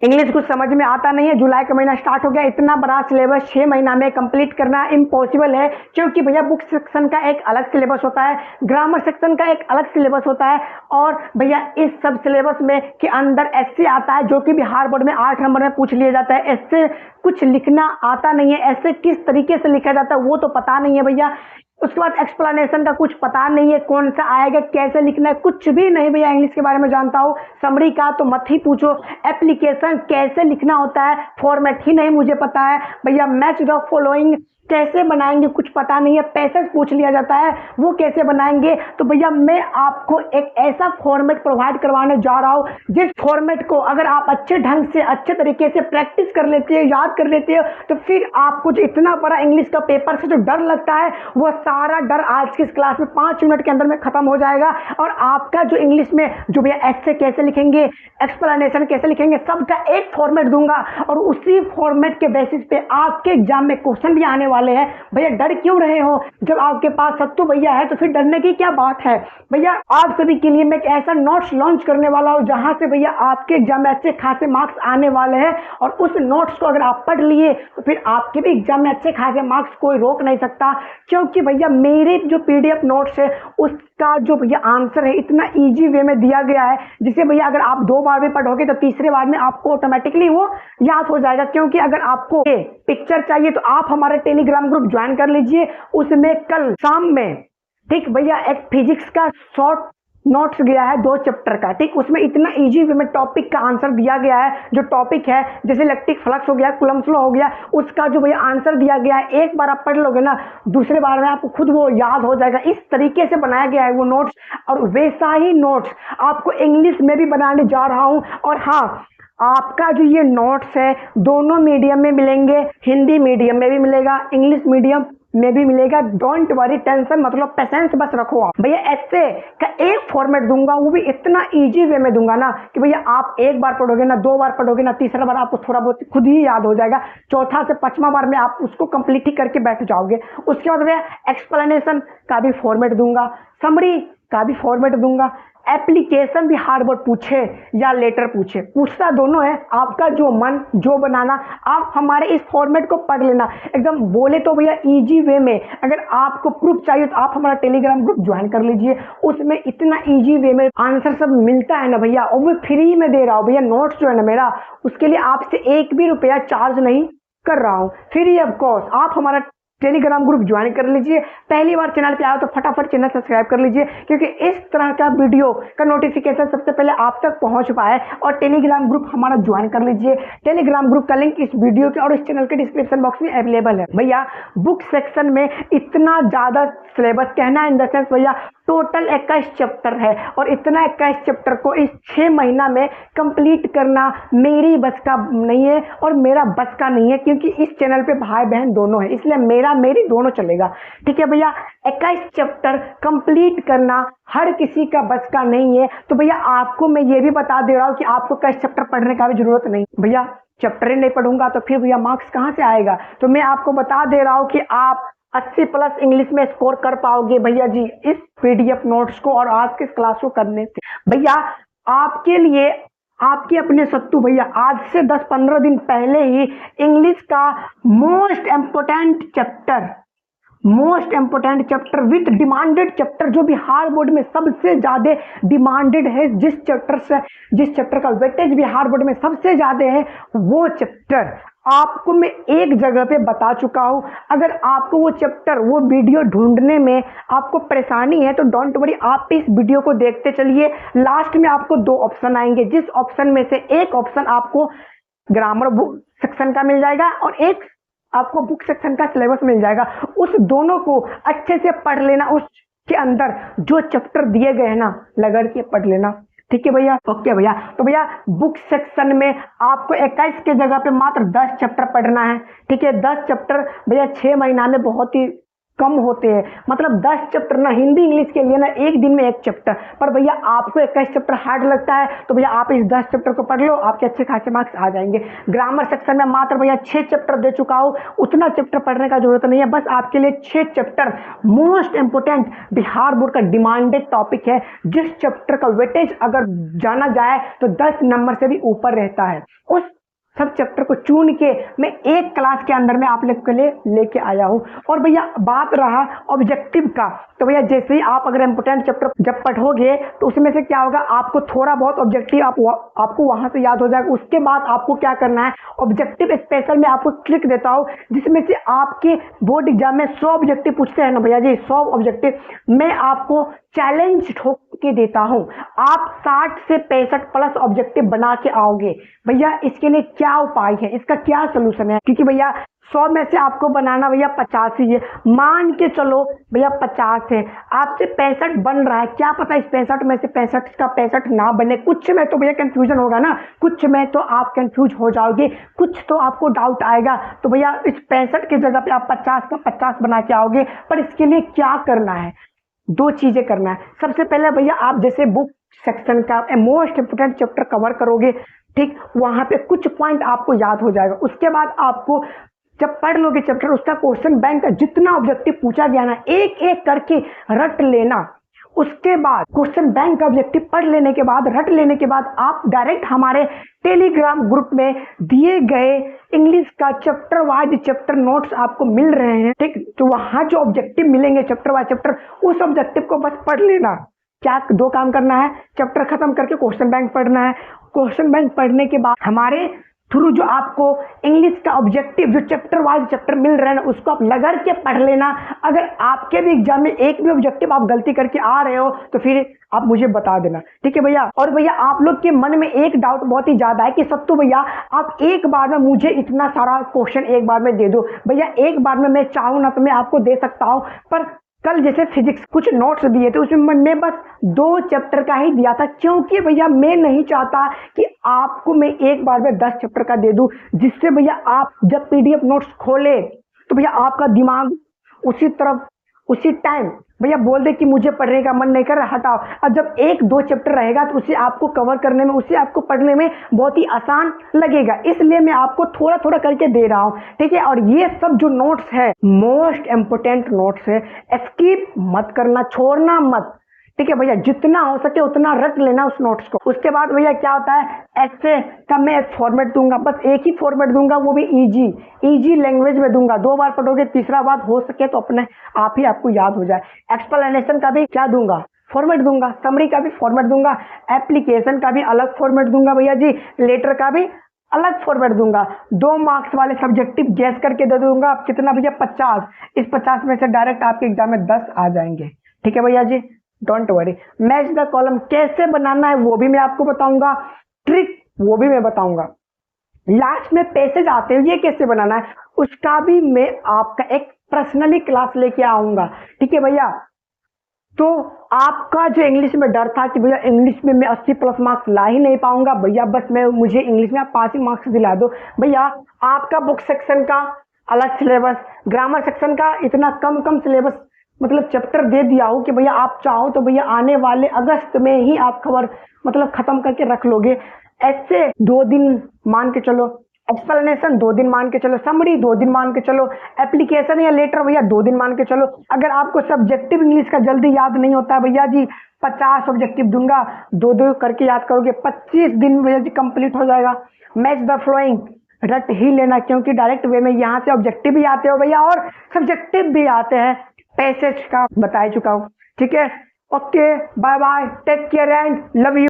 English कुछ समझ में आता नहीं है, जुलाई का महीना स्टार्ट हो गया, इतना बड़ा सिलेबस 6 महीना में कंप्लीट करना इम्पॉसिबल है, क्योंकि भैया बुक सेक्शन का एक अलग सिलेबस होता है, ग्रामर सेक्शन का एक अलग सिलेबस होता है, और भैया इस सब सिलेबस में के अंदर एससे आता है, जो कि बिहार बोर्ड में 8 नंबर में पूछ लिया जाता है। एससे कुछ लिखना आता नहीं है, ऐसे किस तरीके से लिखा जाता है वो तो पता नहीं है भैया। उसके बाद एक्सप्लेनेशन का कुछ पता नहीं है, कौन सा आएगा, कैसे लिखना है, कुछ भी नहीं भैया इंग्लिश के बारे में जानता हूँ। समरी का तो मत ही पूछो, एप्लीकेशन कैसे लिखना होता है फॉर्मेट ही नहीं मुझे पता है भैया। मैच द फॉलोइंग कैसे बनाएंगे कुछ पता नहीं है, पैसेज पूछ लिया जाता है वो कैसे बनाएंगे। तो भैया मैं आपको एक ऐसा फॉर्मेट प्रोवाइड करवाने जा रहा हूँ जिस फॉर्मेट को अगर आप अच्छे ढंग से अच्छे तरीके से प्रैक्टिस कर लेते हो, याद कर लेते हो, तो फिर आपको जो इतना बड़ा इंग्लिश का पेपर से जो डर लगता है वो सारा डर आज की इस क्लास में 5 मिनट के अंदर में खत्म हो जाएगा। और आपका जो इंग्लिश में जो भैया ऐसे कैसे लिखेंगे, एक्सप्लेनेशन कैसे लिखेंगे, सबका एक फॉर्मेट दूंगा, और उसी फॉर्मेट के बेसिस पे आपके एग्जाम में क्वेश्चन भी आने वाले हैं। भैया डर क्यों रहे हो, जब आपके पास सत्तू भैया है तो फिर डरने की क्या बात है। भैया आप सभी के लिए मैं एक ऐसा नोट्स लॉन्च करने वाला हूं जहां से भैया आपके एग्जाम में अच्छे खासे मार्क्स आने वाले हैं, और उस नोट्स को अगर आप पढ़ लिए तो फिर आपके भी एग्जाम में अच्छे खासे मार्क्स कोई रोक नहीं सकता, क्योंकि भैया मेरे जो पीडीएफ नोट्स है उसका जो भैया आंसर है इतना इजी वे में दिया गया है, जिसे भैया अगर आप 2 बार भी पढ़ोगे तो तीसरे बार में आपको ऑटोमेटिकली वो याद हो जाएगा। क्योंकि अगर आपको पिक्चर चाहिए तो आप हमारे टेलीग्राम ग्रुप ज्वाइन कर लीजिए, उसमें कल शाम में ठीक भैया एक फिजिक्स का शॉर्ट नोट्स गया है 2 चैप्टर का, ठीक उसमें इतना इजी वे में टॉपिक का आंसर दिया गया है। जो टॉपिक है जैसे इलेक्ट्रिक फ्लक्स हो गया, कूलम्ब लॉ हो गया, उसका जो भैया आंसर दिया गया है एक बार आप पढ़ लोगे ना, दूसरे बार में आपको खुद वो याद हो जाएगा। इस तरीके से बनाया गया है वो नोट्स, और वैसा ही नोट्स आपको इंग्लिश में भी बनाने जा रहा हूं। और हाँ, आपका जो ये नोट्स है दोनों मीडियम में मिलेंगे, हिंदी मीडियम में भी मिलेगा, इंग्लिश मीडियम में भी मिलेगा। डोंट वरी, टेंशन मतलब पेशेंस बस रखो आप। भैया ऐसे का एक फॉर्मेट दूंगा, वो भी इतना इजी वे में दूंगा ना कि भैया आप एक बार पढ़ोगे ना, 2 बार पढ़ोगे ना, तीसरा बार आपको थोड़ा बहुत खुद ही याद हो जाएगा, चौथा से 5वां बार में आप उसको कंप्लीट ही करके बैठ जाओगे। उसके बाद भैया एक्सप्लेनेशन का भी फॉर्मेट दूंगा, समरी का भी फॉर्मेट दूंगा, एप्लीकेशन भी हार्ड वर्ड पूछे या लेटर पूछे, पूछता दोनों है, आपका जो मन जो बनाना। आप हमारे इस फॉर्मेट को पढ़ लेना एकदम बोले तो भैया इजी वे में। अगर आपको प्रूफ चाहिए तो आप हमारा टेलीग्राम ग्रुप ज्वाइन कर लीजिए, उसमें इतना इजी वे में आंसर सब मिलता है ना भैया, और वो फ्री में दे रहा हूँ भैया। नोट्स जो है ना मेरा, उसके लिए आपसे 1 भी रुपया चार्ज नहीं कर रहा हूँ, फ्री ऑफ कॉस्ट। आप हमारा टेलीग्राम ग्रुप ज्वाइन कर लीजिए। पहली बार चैनल पे आए तो फटाफट चैनल सब्सक्राइब कर लीजिए, क्योंकि इस तरह का वीडियो का नोटिफिकेशन सबसे पहले आप तक पहुंच पाए। और टेलीग्राम ग्रुप हमारा ज्वाइन कर लीजिए। टेलीग्राम ग्रुप का लिंक इस वीडियो के और इस चैनल के डिस्क्रिप्शन बॉक्स में अवेलेबल है। भैया बुक सेक्शन में इतना ज्यादा सिलेबस, कहना इन द सेंस भैया टोटल 21 चैप्टर है, और इतना 21 चैप्टर को इस 6 महीना में कंप्लीट करना मेरी बस का नहीं है और मेरा बस का नहीं है, क्योंकि इस चैनल पे भाई बहन दोनों है, इसलिए मेरी दोनों चलेगा। ठीक है भैया, 21 चैप्टर कंप्लीट करना हर किसी का बस का नहीं है। तो भैया आपको मैं ये भी बता दे रहा हूँ कि आपको 21 चैप्टर पढ़ने का भी जरूरत नहीं भैया। चैप्टर ही नहीं पढ़ूंगा तो फिर भैया मार्क्स कहाँ से आएगा। तो मैं आपको बता दे रहा हूँ कि आप 80+ इंग्लिश में स्कोर कर पाओगे भैया जी इस पीडीएफ नोट्स को और आज के क्लास को करने से। भैया आपके लिए आपके अपने सत्तू भैया आज से 10-15 दिन पहले ही इंग्लिश का most important chapter with demanded chapter, जो बिहार बोर्ड में सबसे ज्यादा डिमांडेड है, जिस चैप्टर का वेटेज बिहार बोर्ड में सबसे ज्यादा है, वो चैप्टर आपको मैं एक जगह पे बता चुका हूं। अगर आपको वो चैप्टर वो वीडियो ढूंढने में आपको परेशानी है तो डोंट वरी, आप इस वीडियो को देखते चलिए। लास्ट में आपको 2 ऑप्शन आएंगे, जिस ऑप्शन में से एक ऑप्शन आपको ग्रामर बुक सेक्शन का मिल जाएगा और एक आपको बुक सेक्शन का सिलेबस मिल जाएगा। उस दोनों को अच्छे से पढ़ लेना, उसके अंदर जो चैप्टर दिए गए हैं ना लगड़ के पढ़ लेना। ठीक है भैया, ओके भैया। तो भैया बुक सेक्शन में आपको 21 के जगह पे मात्र 10 चैप्टर पढ़ना है। ठीक है, 10 चैप्टर भैया 6 महीना में बहुत ही कम होते हैं। मतलब 10 चैप्टर ना हिंदी इंग्लिश के लिए ना एक दिन में एक चैप्टर, पर भैया आपको 21 चैप्टर हार्ड लगता है तो भैया आप इस 10 चैप्टर को पढ़ लो, आपके अच्छे खासे मार्क्स आ जाएंगे। ग्रामर सेक्शन में मात्र भैया 6 चैप्टर दे चुका हूँ, उतना चैप्टर पढ़ने का जरूरत नहीं है, बस आपके लिए 6 chapter most important Bihar board का डिमांडेड टॉपिक है, जिस चैप्टर का वेटेज अगर जाना जाए तो 10 नंबर से भी ऊपर रहता है। उस सब चैप्टर को चुन के मैं एक क्लास के अंदर में आप लोग के लिए लेके आया हूँ। और भैया बात रहा ऑब्जेक्टिव का, तो भैया जैसे ही आप अगर इंपोर्टेंट चैप्टर जब पढ़ोगे तो उसमें से क्या होगा, आपको थोड़ा बहुत ऑब्जेक्टिव आपको वहां से याद हो जाएगा। उसके बाद आपको क्या करना है, ऑब्जेक्टिव स्पेशल में आपको ट्रिक देता हूँ जिसमें से आपके बोर्ड एग्जाम में 100 ऑब्जेक्टिव पूछते हैं ना भैया जी, 100 ऑब्जेक्टिव मैं आपको चैलेंज ठोक के देता हूं, आप 60 से 65 प्लस ऑब्जेक्टिव बना के आओगे। भैया इसके लिए क्या उपाय है, इसका क्या सोल्यूशन है, क्योंकि भैया 100 में से आपको बनाना भैया 85 है, मान के चलो भैया 50 है, आपसे 65 बन रहा है, क्या पता इस 65 में से 65 का 65 ना बने, कुछ में तो भैया कंफ्यूजन होगा ना, कुछ में तो आप कंफ्यूज हो जाओगे, कुछ तो आपको डाउट आएगा, तो भैया इस 65 की जगह पे आप 50 का 50 बना के आओगे। पर इसके लिए क्या करना है, 2 चीजें करना है। सबसे पहले भैया आप जैसे बुक सेक्शन का मोस्ट इंपोर्टेंट चैप्टर कवर करोगे, ठीक, वहां पे कुछ पॉइंट आपको याद हो जाएगा। उसके बाद आपको जब पढ़ लोगे चैप्टर, उसका क्वेश्चन बैंक का जितना ऑब्जेक्टिव पूछा गया ना, एक एक करके रट लेना। उसके बाद क्वेश्चन बैंक का ऑब्जेक्टिव पढ़ लेने के बाद, रट लेने के बाद आप डायरेक्ट हमारे टेलीग्राम ग्रुप में दिए गए इंग्लिश का चैप्टर वाइज चैप्टर नोट्स आपको मिल रहे हैं, ठीक, तो वहां जो ऑब्जेक्टिव मिलेंगे चैप्टर वाइज चैप्टर, उस ऑब्जेक्टिव को बस पढ़ लेना। क्या 2 काम करना है, चैप्टर खत्म करके क्वेश्चन बैंक पढ़ना है, क्वेश्चन बैंक पढ़ने के बाद हमारे थ्रू जो आपको इंग्लिश का ऑब्जेक्टिव जो चैप्टर वाइज चैप्टर मिल रहे हैं उसको आप लगा के पढ़ लेना। अगर आपके भी एग्जाम में एक भी ऑब्जेक्टिव आप गलती करके आ रहे हो तो फिर आप मुझे बता देना, ठीक है भैया। और भैया आप लोग के मन में एक डाउट बहुत ही ज्यादा है कि सत्तू भैया आप एक बार में मुझे इतना सारा क्वेश्चन एक बार में दे दो। भैया एक बार में मैं चाहूँ ना तो मैं आपको दे सकता हूँ, पर कल जैसे फिजिक्स कुछ नोट्स दिए थे उसमें मैं बस 2 चैप्टर का ही दिया था, क्योंकि भैया मैं नहीं चाहता कि आपको मैं एक बार में 10 चैप्टर का दे दूं, जिससे भैया आप जब पीडीएफ नोट्स खोले तो भैया आपका दिमाग उसी तरफ उसी टाइम भैया बोल दे कि मुझे पढ़ने का मन नहीं कर रहा, हटाओ। अब जब 1-2 चैप्टर रहेगा तो उसे आपको कवर करने में, उसे आपको पढ़ने में बहुत ही आसान लगेगा, इसलिए मैं आपको थोड़ा थोड़ा करके दे रहा हूँ, ठीक है। और ये सब जो नोट्स है मोस्ट इंपोर्टेंट नोट्स है, स्किप मत करना, छोड़ना मत, ठीक है भैया, जितना हो सके उतना रट लेना उस नोट्स को। उसके बाद भैया क्या होता है, ऐसे का मैं एक फॉर्मेट दूंगा, बस एक ही फॉर्मेट दूंगा, वो भी इजी लैंग्वेज में दूंगा। 2 बार पढ़ोगे, तीसरा बार हो सके तो अपने आप ही आपको याद हो जाए। एक्सप्लेनेशन का भी क्या दूंगा, फॉर्मेट दूंगा, समरी का भी फॉर्मेट दूंगा, एप्लीकेशन का भी अलग फॉर्मेट दूंगा भैया जी, लेटर का भी अलग फॉर्मेट दूंगा। 2 मार्क्स वाले सब्जेक्टिव गैस करके दे दूंगा, कितना भैया 50। इस 50 में से डायरेक्ट आपके एग्जाम में 10 आ जाएंगे, ठीक है भैया जी, don't worry. Match the column कैसे बनाना है वो भी मैं आपको बताऊंगा, ट्रिक वो भी मैं बताऊंगा। लास्ट में पैसेज आते हैं, ये कैसे बनाना है उसका भी मैं आपका एक पर्सनली क्लास लेके आऊंगा, ठीक है भैया। तो आपका जो इंग्लिश में डर था कि भैया इंग्लिश में मैं 80 प्लस मार्क्स ला ही नहीं पाऊंगा, भैया बस मुझे इंग्लिश में आप पासिंग मार्क्स दिला दो। भैया आपका बुक सेक्शन का अलग सिलेबस, ग्रामर सेक्शन का इतना कम सिलेबस मतलब चैप्टर दे दिया हो कि भैया आप चाहो तो भैया आने वाले अगस्त में ही आप खबर मतलब खत्म करके रख लोगे। ऐसे 2 दिन मान के चलो, एक्सप्लेनेशन 2 दिन मान के चलो, समरी 2 दिन मान के चलो, एप्लीकेशन या लेटर भैया 2 दिन मान के चलो। अगर आपको सब्जेक्टिव इंग्लिश का जल्दी याद नहीं होता है भैया जी, 50 ऑब्जेक्टिव दूंगा, 2-2 करके याद करोगे, 25 दिन भैया जी कंप्लीट हो जाएगा। मैच द फ्लोइंग रट ही लेना, क्योंकि डायरेक्ट वे में यहाँ से ऑब्जेक्टिव भी आते हो भैया और सब्जेक्टिव भी आते हैं, पैसेज का बता चुका हूँ, ठीक है। Okay, bye bye, take care and love you.